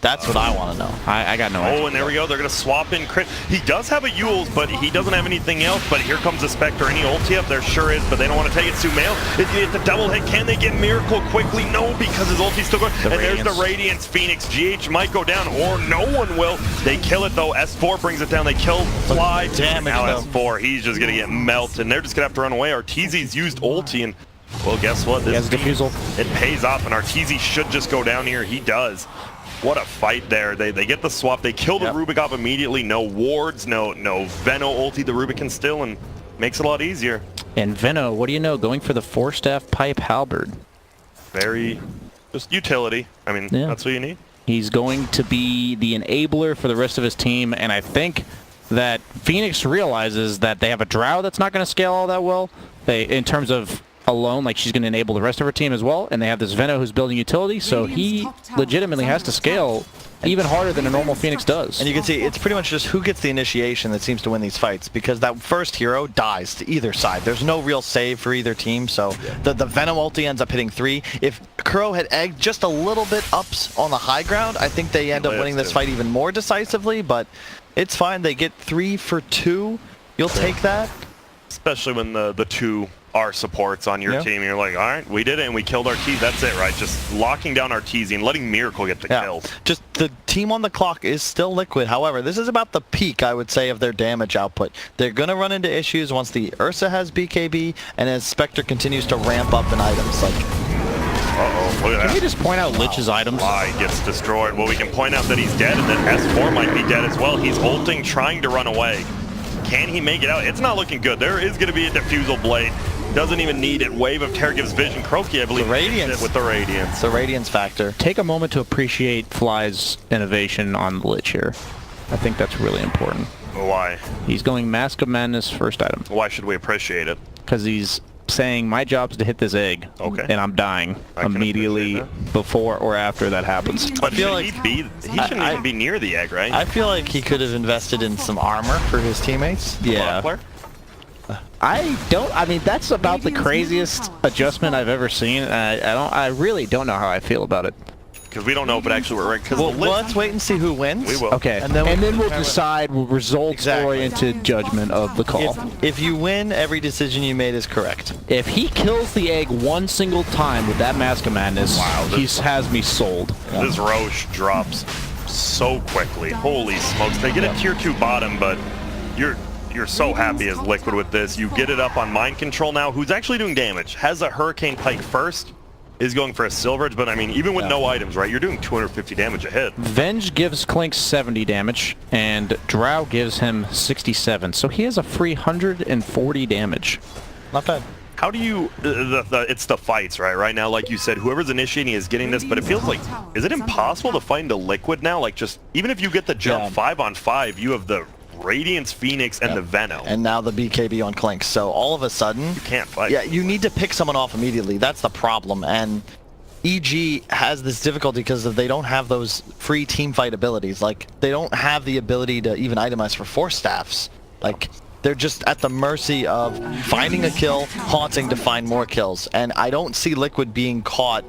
That's what I want to know. I got no idea. Oh, and there we go. They're going to swap in crit. He does have a Yule's, but he doesn't have anything else. But here comes the Spectre. Any ulti up? There sure is, but they don't want to take it. Sumail is going to get the double hit. Can they get Miracle quickly? No, because his ulti's still going. And there's the Radiance Phoenix. GH might go down, or no one will. They kill it, though. S4 brings it down. They kill Fly. Damage, now S4, he's just going to get melted. And they're just going to have to run away. Arteezy's used ulti, and, well, guess what? He has diffusal. It pays off, and Arteezy should just go down here. He does. What a fight there. They get the swap. They kill the Rubik off immediately. No wards, no Veno ulti the Rubik can still, and makes it a lot easier. And Veno, what do you know? Going for the 4-staff pipe halberd. Very just utility. I mean, that's what you need. He's going to be the enabler for the rest of his team, and I think that Phoenix realizes that they have a Drow that's not going to scale all that well. In terms of alone, like she's going to enable the rest of her team as well, and they have this Veno who's building utility, so he legitimately has to scale even harder than a normal Phoenix does. And you can see it's pretty much just who gets the initiation that seems to win these fights, because that first hero dies to either side. There's no real save for either team, so the Venom ulti ends up hitting 3. If Kuro had egged just a little bit ups on the high ground, I think they end up winning this fight even more decisively, but it's fine. They get 3 for 2. You'll take that. Especially when the 2 are supports on your team. You're like, all right, we did it, and we killed Arteezy. That's it, right? Just locking down Arteezy and letting Miracle get the kills. Just the team on the clock is still Liquid. However, this is about the peak, I would say, of their damage output. They're going to run into issues once the Ursa has BKB and as Spectre continues to ramp up in items. Like, uh-oh, look at that. Can we just point out Lich's items? Fly gets destroyed. Well, we can point out that he's dead, and that S4 might be dead as well. He's ulting, trying to run away. Can he make it out? It's not looking good. There is going to be a Diffusal Blade. Doesn't even need it. Wave of Terror gives vision. Croaky, I believe, the Radiance. With the Radiance. The Radiance factor. Take a moment to appreciate Fly's innovation on Lich here. I think that's really important. Why? He's going Mask of Madness first item. Why should we appreciate it? because he's saying my job is to hit this egg, Okay. and I'm dying I can immediately appreciate before or after that happens. But feel he shouldn't even be near the egg, right? I feel like he could have invested in some armor for his teammates. Yeah. Player? I mean, that's about the craziest adjustment I've ever seen. I really don't know how I feel about it. Because we don't know if it actually worked. Because Well, let's wait and see who wins. we will. Okay, And then we'll determine- decide results-oriented judgment of the call. If you win, every decision you made is correct. If he kills the egg one single time with that Mask of Madness, Wow, he has me sold. This Roche drops so quickly. Holy smokes. They get a tier 2 bottom, but you're so happy as Liquid with this. You get it up on Mind Control now, who's actually doing damage. Has a Hurricane Pike first, is going for a Silverage, but I mean, even with no items, right, you're doing 250 damage a hit. Venge gives Clink 70 damage, and Drow gives him 67, so he has a free 140 damage. Not bad. How do you, it's the fights, right? Right now, like you said, whoever's initiating is getting this, but it feels like, is it impossible to find a Liquid now? Like, just, even if you get the jump 5-on-5, you have the Radiance, Phoenix, and the Venom. And now the BKB on Clink. So all of a sudden, You can't fight. yeah, you need to pick someone off immediately. That's the problem. And EG has this difficulty because they don't have those free team fight abilities. Like, they don't have the ability to even itemize for force staffs. Like, they're just at the mercy of finding a kill, haunting to find more kills. And I don't see Liquid being caught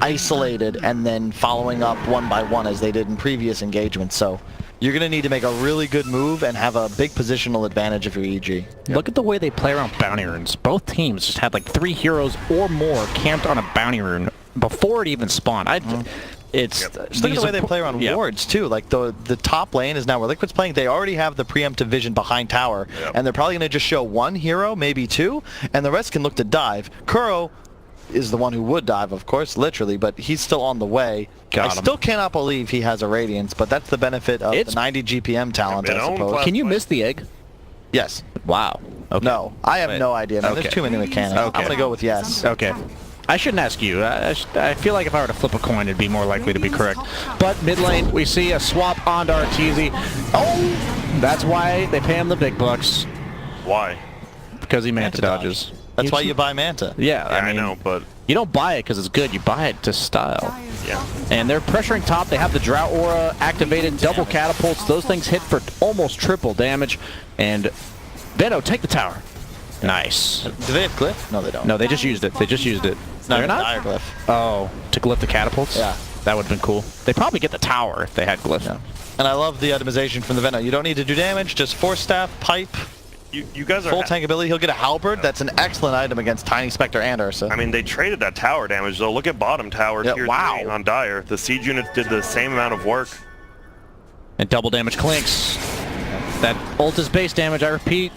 isolated and then following up one by one as they did in previous engagements. So you're going to need to make a really good move and have a big positional advantage if you're EG. Look at the way they play around bounty runes. Both teams just had like 3 heroes or more camped on a bounty rune before it even spawned. It's Just look at the way they play around wards too. Like the top lane is now where Liquid's playing. They already have the preemptive vision behind tower, and they're probably going to just show one hero, maybe 2, and the rest can look to dive. Kuro is the one who would dive, of course, literally, but he's still on the way. I still cannot believe he has a Radiance, but that's the benefit of the 90 GPM talent, I suppose. Can you miss the egg? Yes. Wow. Okay. No, I have no idea, man. Okay. There's too many mechanics. Okay. I'm going to go with yes. Okay. I shouldn't ask you. I feel like if I were to flip a coin, it'd be more likely to be correct. But mid lane, we see a swap onto Arteezy. Oh! That's why they pay him the big bucks. Why? Because he Manta dodges. That's why you buy Manta. Yeah, I mean, know, but you don't buy it because it's good. You buy it to style. yeah. And they're pressuring top. They have the Drought Aura activated, double catapults. Those things hit for almost triple damage. And Veno, take the tower. Nice. Do they have Glyph? No, they don't. No, they just used it. They just used it. Not They're a not? dire Glyph. Oh, to glyph the catapults? Yeah. That would have been cool. They'd probably get the tower if they had glyph. Yeah. And I love the itemization from the Venom. You don't need to do damage, just force staff, pipe, You guys are full tank ability. He'll get a halberd. That's an excellent item against Tiny Spectre and Ursa. I mean, they traded that tower damage, though. Look at bottom tower Yeah, tier wow. 3 on Dire. The siege units did the same amount of work. And double damage clinks. That ult is base damage, I repeat.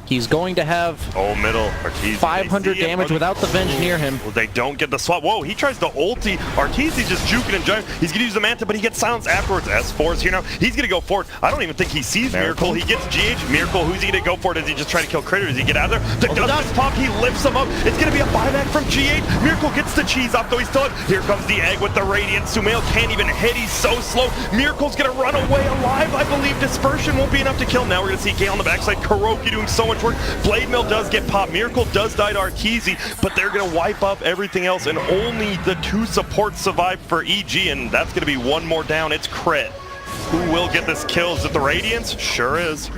He's going to have Oh, middle. Arteezy. 500 damage without the Venge near him. Well, they don't get the swap. Whoa, he tries to ulti. Arteezy just juking and jumping. He's going to use the Manta, but he gets silenced afterwards. S4 is here now. He's going to go for it. I don't even think he sees Miracle. He gets GH. Miracle, who's he going to go for? Does he just try to kill Critter? Does he get out of there? The dust pop, he lifts him up. It's going to be a buyback from GH. Miracle gets the cheese off, though he's still up. Here comes the egg with the Radiant. Sumail can't even hit. He's so slow. Miracle's going to run away alive. I believe Dispersion won't be enough to kill. Now we're going to see Gale on the backside. Kuroki doing so much work. Blade Mill does get popped. Miracle does die to Arteezy, but they're going to wipe up everything else, and only the 2 supports survive for EG, and that's going to be one more down. It's Crit. Who will get this kill? Is it the Radiance? Sure is.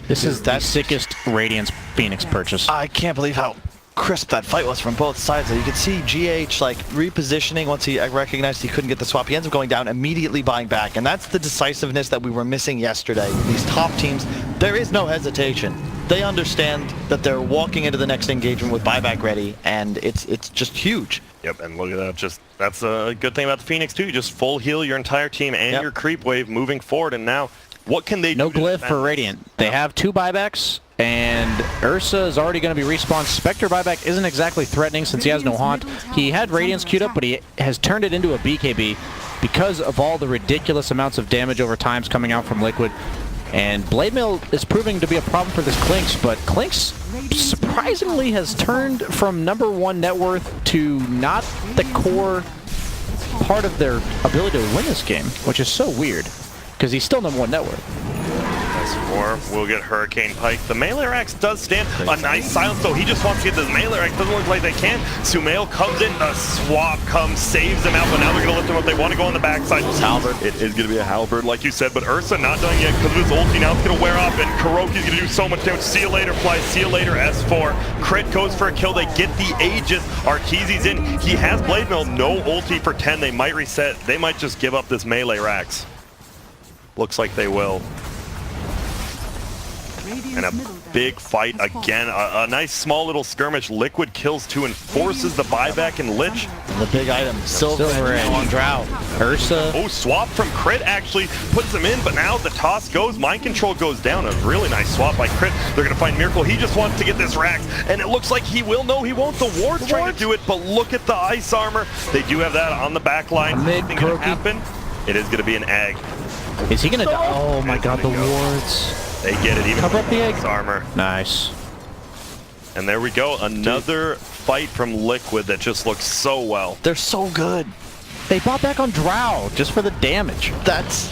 This is the sickest Radiance Phoenix purchase. I can't believe how crisp that fight was from both sides. You could see GH like repositioning once he recognized he couldn't get the swap. He ends up going down, immediately buying back, and that's the decisiveness that we were missing yesterday. These top teams, there is no hesitation. They understand that they're walking into the next engagement with buyback ready, and it's just huge. Yep, and look at that. That's a good thing about the Phoenix too. You just full heal your entire team and your creep wave moving forward. And now, what can they do? No glyph for Radiant. They have 2 buybacks, and Ursa is already going to be respawned. Spectre buyback isn't exactly threatening since he has no haunt. He had Radiance queued up, but he has turned it into a BKB because of all the ridiculous amounts of damage over times coming out from Liquid. And Blade Mill is proving to be a problem for this Clinks, but Clinks surprisingly has turned from #1 net worth to not the core part of their ability to win this game, which is so weird, because he's still #1 net worth. S4 will get Hurricane Pike. The melee axe does stand a nice silence, though. He just wants to get this melee axe. Doesn't look like they can. Sumail comes in, the swap comes, saves them out, but now they're going to lift him up. They want to go on the backside. Halberd. It is going to be a halberd, like you said, but Ursa not done yet because of his ulti. Now it's going to wear off, and Kuroki's going to do so much damage. See you later, Fly. See you later, S4. Crit goes for a kill. They get the Aegis. Arteezy's in. He has Blade Mail. No ulti for 10. They might reset. They might just give up this melee Rax. Looks like they will. And a big fight again. A nice small little skirmish. Liquid kills 2 and forces the buyback and Lich. And the big item, Silver on Drow. Ursa. Oh, swap from Crit actually puts him in, but now the toss goes. Mind Control goes down. A really nice swap by Crit. They're going to find Miracle. He just wants to get this Rax, and it looks like he will. No, he won't. The Ward's trying to do it, but look at the ice armor. They do have that on the back line. Anything going to happen? It is going to be an egg. Is he going to die? Oh my god, the wards. They get it, even Cover up the egg. armor. Nice. And there we go. Another fight from Liquid that just looks so well. They're so good. They bought back on Drow just for the damage. That's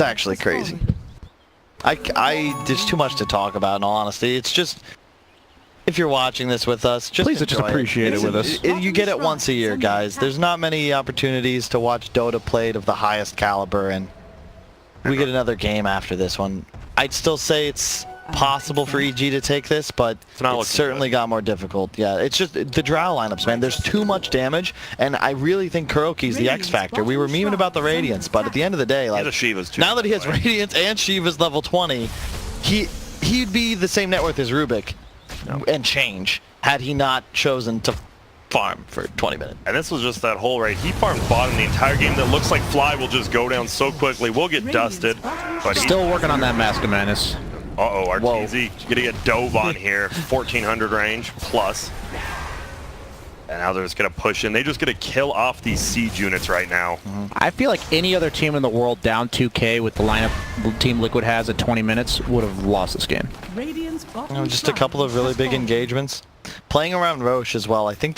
actually crazy. There's too much to talk about, in all honesty. It's just, if you're watching this with us, just please just appreciate it with us. You get it once a year, guys. There's not many opportunities to watch Dota played of the highest caliber, and we get another game after this one. I'd still say it's possible for EG to take this, but it's certainly got more difficult. Yeah, it's just the Drow lineups, man. There's too much damage, and I really think Kuroki's the X factor. We were memeing about the Radiance, but at the end of the day, like, now that he has Radiance and Shiva's level 20, he'd be the same net worth as Rubik and change had he not chosen to farm for 20 minutes. And this was just that whole right. He farmed bottom the entire game. That looks like Fly will just go down so quickly. We'll get dusted. But still working on that Mask of Madness. Uh-oh, Arteezy gonna get dove on here. 1400 range plus. And now they're just gonna push in. They just gonna kill off these siege units right now. I feel like any other team in the world down 2K with the lineup Team Liquid has at 20 minutes would have lost this game. Just a couple of really big engagements. Playing around Roche as well, I think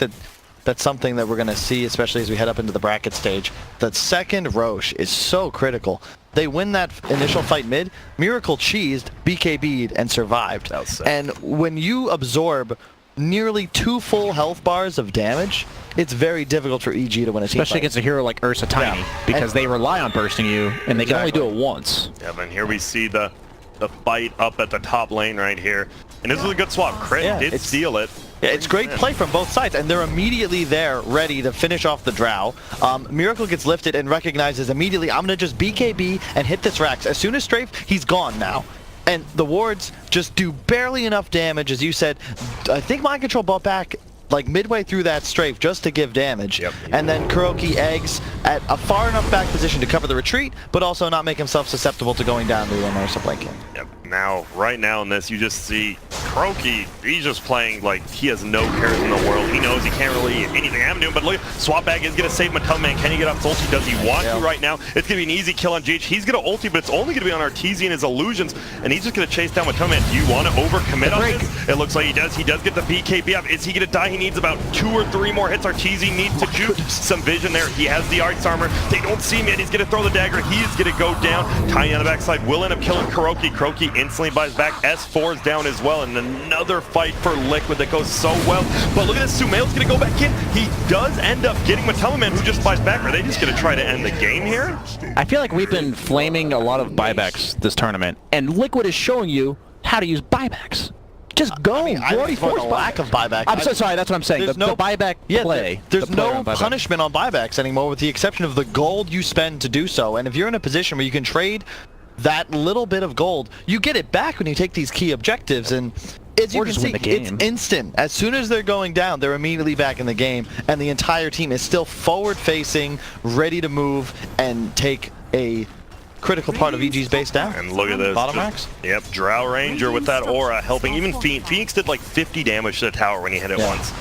that's something that we're going to see, especially as we head up into the bracket stage. That second Roche is so critical. They win that initial fight mid, Miracle cheesed, BKB'd, and survived. And when you absorb nearly 2 full health bars of damage, it's very difficult for EG to win a team especially fight. Against a hero like Ursa Tiny, because they rely on bursting you, and they can only do it once. Yeah, and here we see the fight up at the top lane right here. And this is a good swap. Crit did steal it. Yeah, it's great play from both sides, and they're immediately there, ready to finish off the Drow. Miracle gets lifted and recognizes immediately, I'm going to just BKB and hit this Rax. As soon as Strafe, he's gone now. And the wards just do barely enough damage, as you said. I think Mind Control bought back like midway through that strafe just to give damage. And then Kuroki eggs at a far enough back position to cover the retreat, but also not make himself susceptible to going down to an Ursa flanking. Now, right now in this, you just see Kuroki, he's just playing like he has no cares in the world. He knows he can't really anything happen to him, but look, Swap Bag is going to save Mattel Man. Can he get off his ulti? Does he want to right now? It's going to be an easy kill on GH. He's going to ulti, but it's only going to be on Arteezy and his illusions, and he's just going to chase down Mattel Man. Do you want to overcommit on this? It looks like he does. He does get the BKB up. Is he going to die? He needs about 2 or 3 more hits. Arteezy needs to juke some vision there. He has the ice armor. They don't see him yet. He's going to throw the dagger. He's going to go down. Tiny on the backside will end up killing Kuroki. Kuroki instantly buys back. S4 is down as well, and another fight for Liquid that goes so well. But look at this, Sumail's going to go back in. He does end up getting Mateleman, who just buys back. Are they just going to try to end the game here? I feel like we've been flaming a lot of buybacks this tournament, and Liquid is showing you how to use buybacks. Just go. I already forced lack of buyback. I'm so sorry, that's what I'm saying. The buyback play. There's no punishment on buybacks anymore, with the exception of the gold you spend to do so. And if you're in a position where you can trade that little bit of gold, you get it back when you take these key objectives, and as you can see, it's instant. As soon as they're going down, they're immediately back in the game, and the entire team is still forward-facing, ready to move and take a critical part of EG's base down. And look at this. Bottom racks? Yep, Drow Ranger with that aura helping. Even Phoenix did like 50 damage to the tower when he hit it once.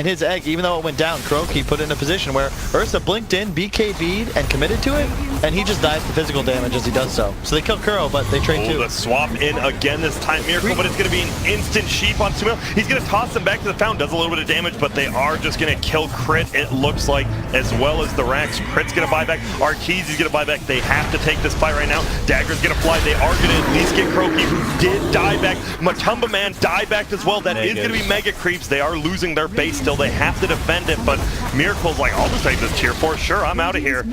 And his egg, even though it went down, Kuroki put it in a position where Ursa blinked in, BKB'd, and committed to it, and he just dies to physical damage as he does so. So they kill Kuro, but they trade too. The swap in again this time, Miracle, but it's going to be an instant sheep on Sumail. He's going to toss them back to the fountain, does a little bit of damage, but they are just going to kill Crit, it looks like, as well as the Rax. Crit's going to buy back. Arkeezy's going to buy back. They have to take this fight right now. Dagger's going to fly. They are going to at least get Kuroki, who did die back. Matumba Man die back as well. That is going to be mega creeps. They are losing their base still. They have to defend it, but Miracle's like, I'll just take this tier 4. Sure, I'm out of here.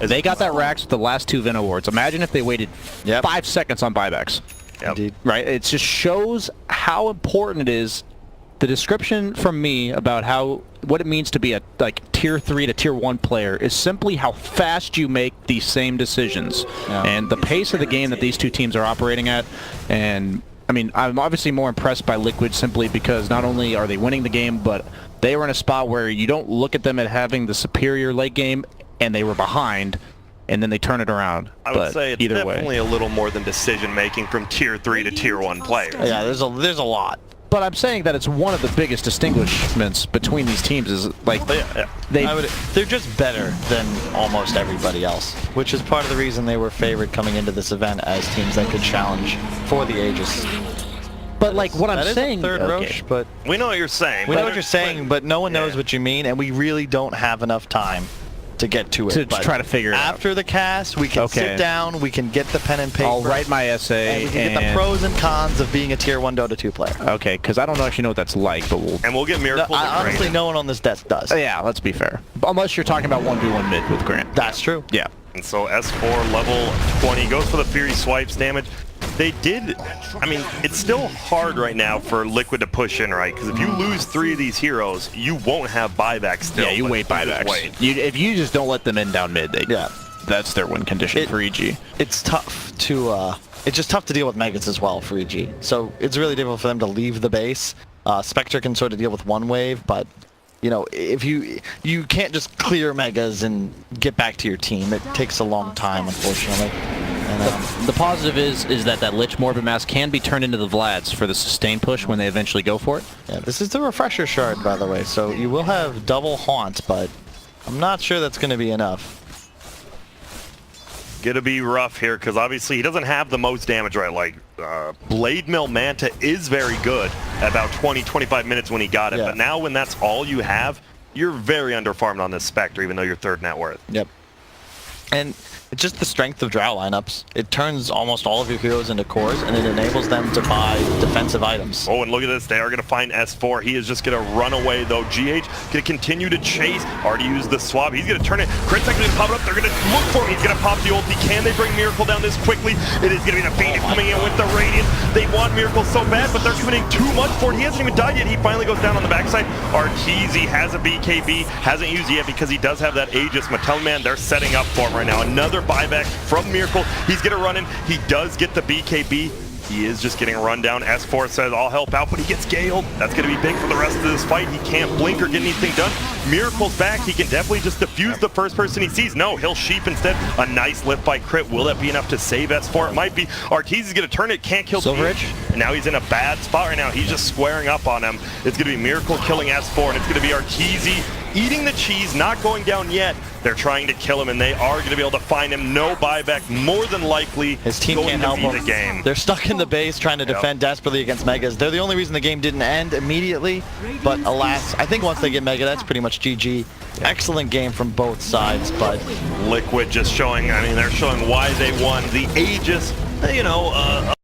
They got that Rax with the last 2 Vin awards. Imagine if they waited 5 seconds on buybacks. Indeed. Right? It just shows how important it is. The description from me about what it means to be a tier 3 to tier 1 player is simply how fast you make these same decisions. And the pace of the game that these two teams are operating at. And I mean, I'm obviously more impressed by Liquid simply because not only are they winning the game, but they were in a spot where you don't look at them as having the superior late game, and they were behind, and then they turn it around. I would say it's definitely a little more than decision making from tier 3 to tier 1 players. Yeah, there's a lot. But I'm saying that it's one of the biggest distinguishments between these teams is like they're just better than almost everybody else, which is part of the reason they were favored coming into this event as teams that could challenge for the Aegis. But like what I'm saying, third Roche, but we know what you're saying. We know what you're saying, but no one knows what you mean, and we really don't have enough time to get to it. To try to figure it out. After the cast, we can sit down, we can get the pen and paper. I'll write my essay. And we can get the pros and cons of being a tier 1 Dota 2 player. Okay, because I don't actually know what that's like, but we'll get Miracle. Honestly, no one on this desk does. Yeah, let's be fair. Unless you're talking about 1v1 mid with Grant. That's true. Yeah. And so S4 level 20 goes for the Fury swipes damage. They did, I mean, it's still hard right now for Liquid to push in, right? Because if you lose 3 of these heroes, you won't have buybacks still. Yeah, you wait buybacks. If you just don't let them in down mid, that's their win condition for EG. It's tough to, it's just tough to deal with Megas as well for EG. So it's really difficult for them to leave the base. Spectre can sort of deal with one wave, but you know, if you can't just clear Megas and get back to your team. It takes a long time, unfortunately. And, the positive is that Lich Morbid Mask can be turned into the Vlads for the sustain push when they eventually go for it. Yeah, this is the Refresher Shard, by the way, so you will have double Haunt, but I'm not sure that's going to be enough. Gonna be rough here, because obviously he doesn't have the most damage, right? Like, Blade Mill Manta is very good at about 20-25 minutes when he got it, but now when that's all you have, you're very underfarmed on this Spectre, even though you're third net worth. Yep. And it's just the strength of Drow lineups. It turns almost all of your heroes into cores, and it enables them to buy defensive items. Oh, and look at this. They are going to find S4. He is just going to run away, though. GH going to continue to chase. Already used the swap. He's going to turn it. Crit's actually going to pop it up. They're going to look for him. He's going to pop the ulti. Can they bring Miracle down this quickly? It is going to be the Phoenix coming in with the Radiant. They want Miracle so bad, but they're committing too much for it. He hasn't even died yet. He finally goes down on the backside. Arkeezy has a BKB. Hasn't used it yet because he does have that Aegis. Mattel Man, they're setting up for him right now. Another buyback from Miracle. He's going to run in. He does get the BKB. He is just getting run down. S4 says, I'll help out, but he gets galed. That's going to be big for the rest of this fight. He can't blink or get anything done. Miracle's back. He can definitely just defuse the first person he sees. No, he'll sheep instead. A nice lift by Crit. Will that be enough to save S4? It might be. Arkeezy's going to turn it. Can't kill Silverage. And now he's in a bad spot right now. He's just squaring up on him. It's going to be Miracle killing S4, and it's going to be Arkeezy eating the cheese, not going down yet. They're trying to kill him, and they are going to be able to find him. No buyback, more than likely. His team can't help him. They're stuck in the base trying to defend desperately against Megas. They're the only reason the game didn't end immediately, but alas, I think once they get Mega, that's pretty much GG. Excellent game from both sides, but Liquid just showing, I mean, they're showing why they won the Aegis, you know,